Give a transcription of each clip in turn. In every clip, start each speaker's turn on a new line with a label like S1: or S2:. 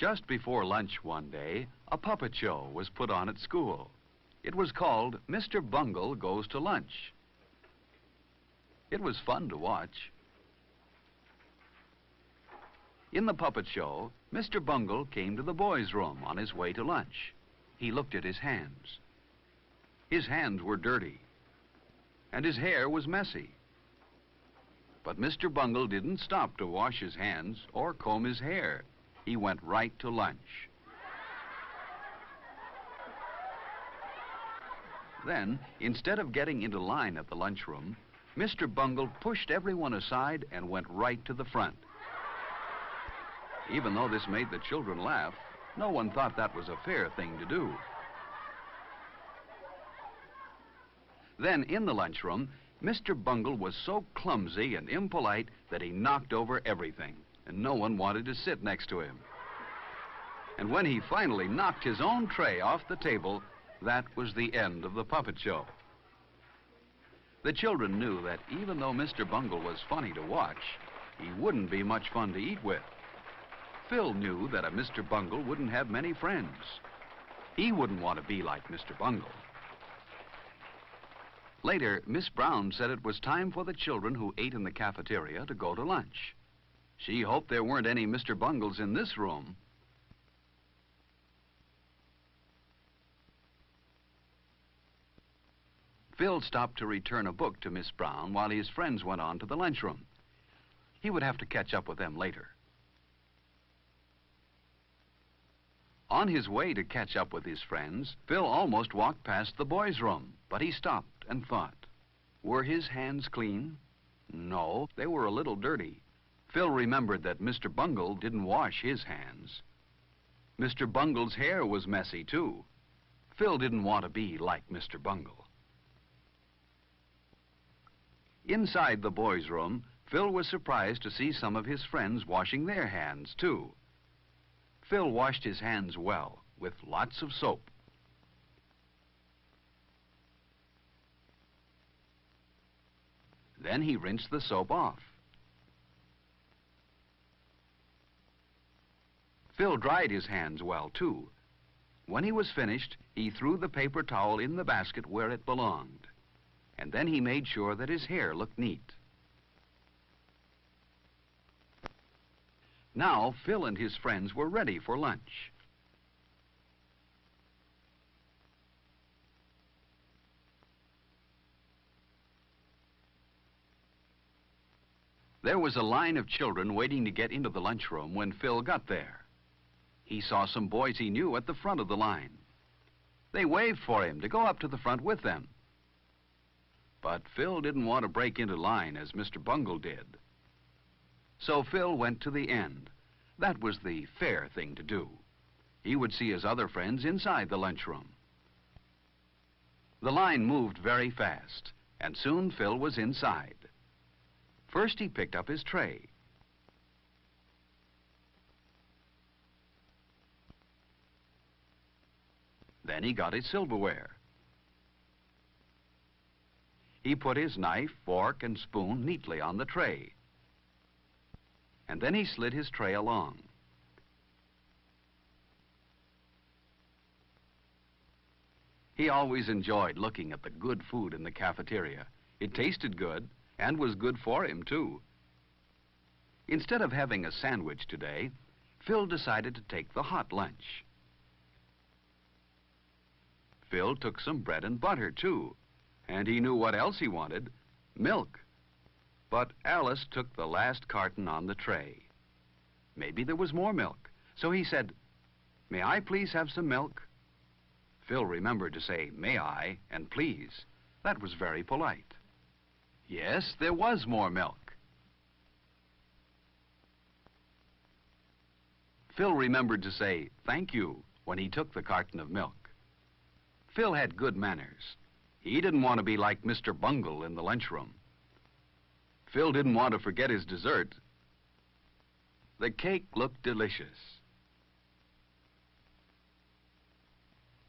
S1: Just before lunch one day, a puppet show was put on at school. It was called Mr. Bungle Goes to Lunch. It was fun to watch. In the puppet show, Mr. Bungle came to the boys' room on his way to lunch. He looked at his hands. His hands were dirty, and his hair was messy. But Mr. Bungle didn't stop to wash his hands or comb his hair. He went right to lunch. Then, instead of getting into line at the lunchroom, Mr. Bungle pushed everyone aside and went right to the front. Even though this made the children laugh, no one thought that was a fair thing to do. Then, in the lunchroom, Mr. Bungle was so clumsy and impolite that he knocked over everything, and no one wanted to sit next to him. And when he finally knocked his own tray off the table, that was the end of the puppet show. The children knew that even though Mr. Bungle was funny to watch, he wouldn't be much fun to eat with. Phil knew that a Mr. Bungle wouldn't have many friends. He wouldn't want to be like Mr. Bungle. Later, Miss Brown said it was time for the children who ate in the cafeteria to go to lunch. She hoped there weren't any Mr. Bungles in this room. Phil stopped to return a book to Miss Brown while his friends went on to the lunchroom. He would have to catch up with them later. On his way to catch up with his friends, Phil almost walked past the boys' room, but he stopped and thought. Were his hands clean? No, they were a little dirty. Phil remembered that Mr. Bungle didn't wash his hands. Mr. Bungle's hair was messy, too. Phil didn't want to be like Mr. Bungle. Inside the boys' room, Phil was surprised to see some of his friends washing their hands, too. Phil washed his hands well, with lots of soap. Then he rinsed the soap off. Phil dried his hands well, too. When he was finished, he threw the paper towel in the basket where it belonged. And then he made sure that his hair looked neat. Now, Phil and his friends were ready for lunch. There was a line of children waiting to get into the lunchroom when Phil got there. He saw some boys he knew at the front of the line. They waved for him to go up to the front with them. But Phil didn't want to break into line as Mr. Bungle did. So Phil went to the end. That was the fair thing to do. He would see his other friends inside the lunchroom. The line moved very fast, and soon Phil was inside. First, he picked up his tray. Then he got his silverware. He put his knife, fork, and spoon neatly on the tray. And then he slid his tray along. He always enjoyed looking at the good food in the cafeteria. It tasted good and was good for him, too. Instead of having a sandwich today, Phil decided to take the hot lunch. Phil took some bread and butter, too, and he knew what else he wanted, milk. But Alice took the last carton on the tray. Maybe there was more milk, so he said, "May I please have some milk?" Phil remembered to say, "May I?" and "please." That was very polite. Yes, there was more milk. Phil remembered to say, "Thank you," when he took the carton of milk. Phil had good manners. He didn't want to be like Mr. Bungle in the lunchroom. Phil didn't want to forget his dessert. The cake looked delicious.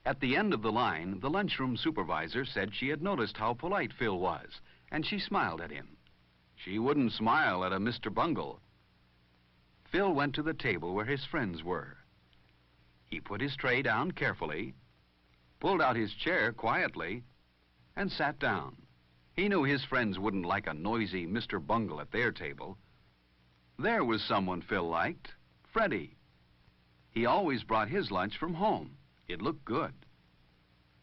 S1: At the end of the line, the lunchroom supervisor said she had noticed how polite Phil was, and she smiled at him. She wouldn't smile at a Mr. Bungle. Phil went to the table where his friends were. He put his tray down carefully, pulled out his chair quietly, and sat down. He knew his friends wouldn't like a noisy Mr. Bungle at their table. There was someone Phil liked, Freddie. He always brought his lunch from home. It looked good.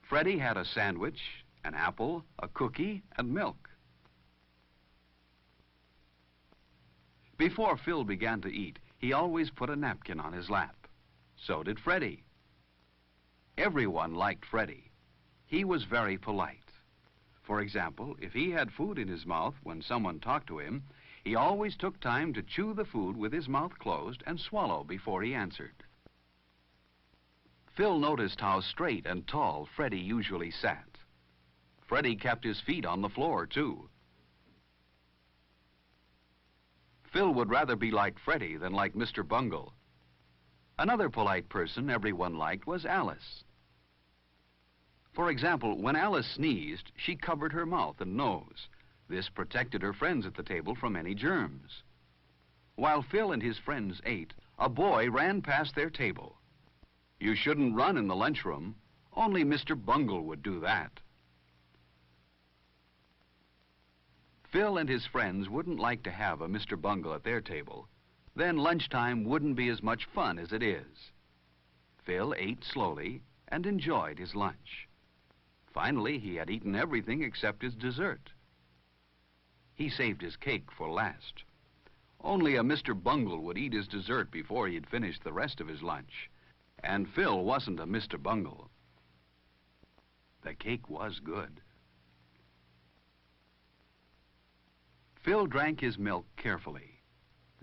S1: Freddie had a sandwich, an apple, a cookie, and milk. Before Phil began to eat, he always put a napkin on his lap. So did Freddie. Everyone liked Freddie. He was very polite. For example, if he had food in his mouth when someone talked to him, he always took time to chew the food with his mouth closed and swallow before he answered. Phil noticed how straight and tall Freddie usually sat. Freddie kept his feet on the floor, too. Phil would rather be like Freddie than like Mr. Bungle. Another polite person everyone liked was Alice. For example, when Alice sneezed, she covered her mouth and nose. This protected her friends at the table from any germs. While Phil and his friends ate, a boy ran past their table. You shouldn't run in the lunchroom. Only Mr. Bungle would do that. Phil and his friends wouldn't like to have a Mr. Bungle at their table. Then lunchtime wouldn't be as much fun as it is. Phil ate slowly and enjoyed his lunch. Finally, he had eaten everything except his dessert. He saved his cake for last. Only a Mr. Bungle would eat his dessert before he'd finished the rest of his lunch. And Phil wasn't a Mr. Bungle. The cake was good. Phil drank his milk carefully.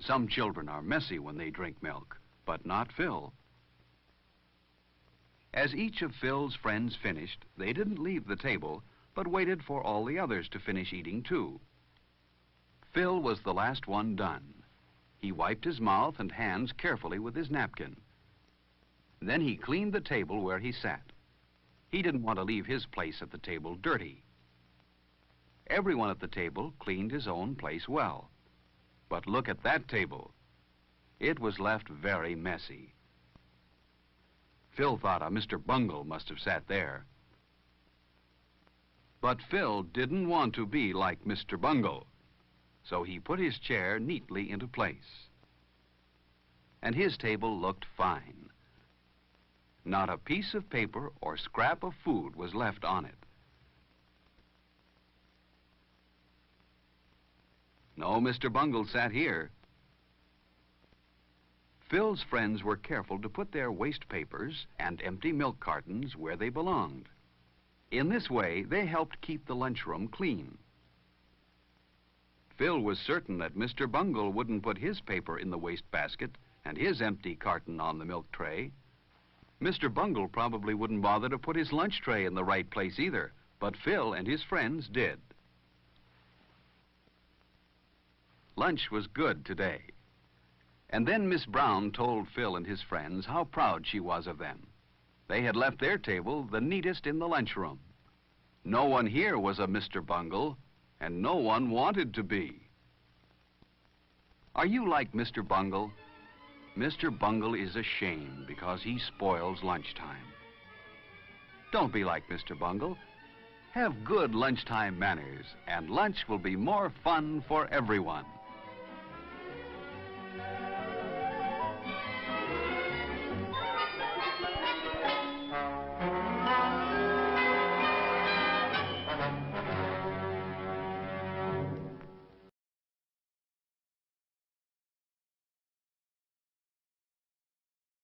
S1: Some children are messy when they drink milk, but not Phil. As each of Phil's friends finished, they didn't leave the table, but waited for all the others to finish eating too. Phil was the last one done. He wiped his mouth and hands carefully with his napkin. Then he cleaned the table where he sat. He didn't want to leave his place at the table dirty. Everyone at the table cleaned his own place well. But look at that table. It was left very messy. Phil thought a Mr. Bungle must have sat there. But Phil didn't want to be like Mr. Bungle, so he put his chair neatly into place. And his table looked fine. Not a piece of paper or scrap of food was left on it. No Mr. Bungle sat here. Phil's friends were careful to put their waste papers and empty milk cartons where they belonged. In this way, they helped keep the lunchroom clean. Phil was certain that Mr. Bungle wouldn't put his paper in the waste basket and his empty carton on the milk tray. Mr. Bungle probably wouldn't bother to put his lunch tray in the right place either, but Phil and his friends did. Lunch was good today. And then Miss Brown told Phil and his friends how proud she was of them. They had left their table the neatest in the lunchroom. No one here was a Mr. Bungle, and no one wanted to be. Are you like Mr. Bungle? Mr. Bungle is a shame because he spoils lunchtime. Don't be like Mr. Bungle. Have good lunchtime manners, and lunch will be more fun for everyone.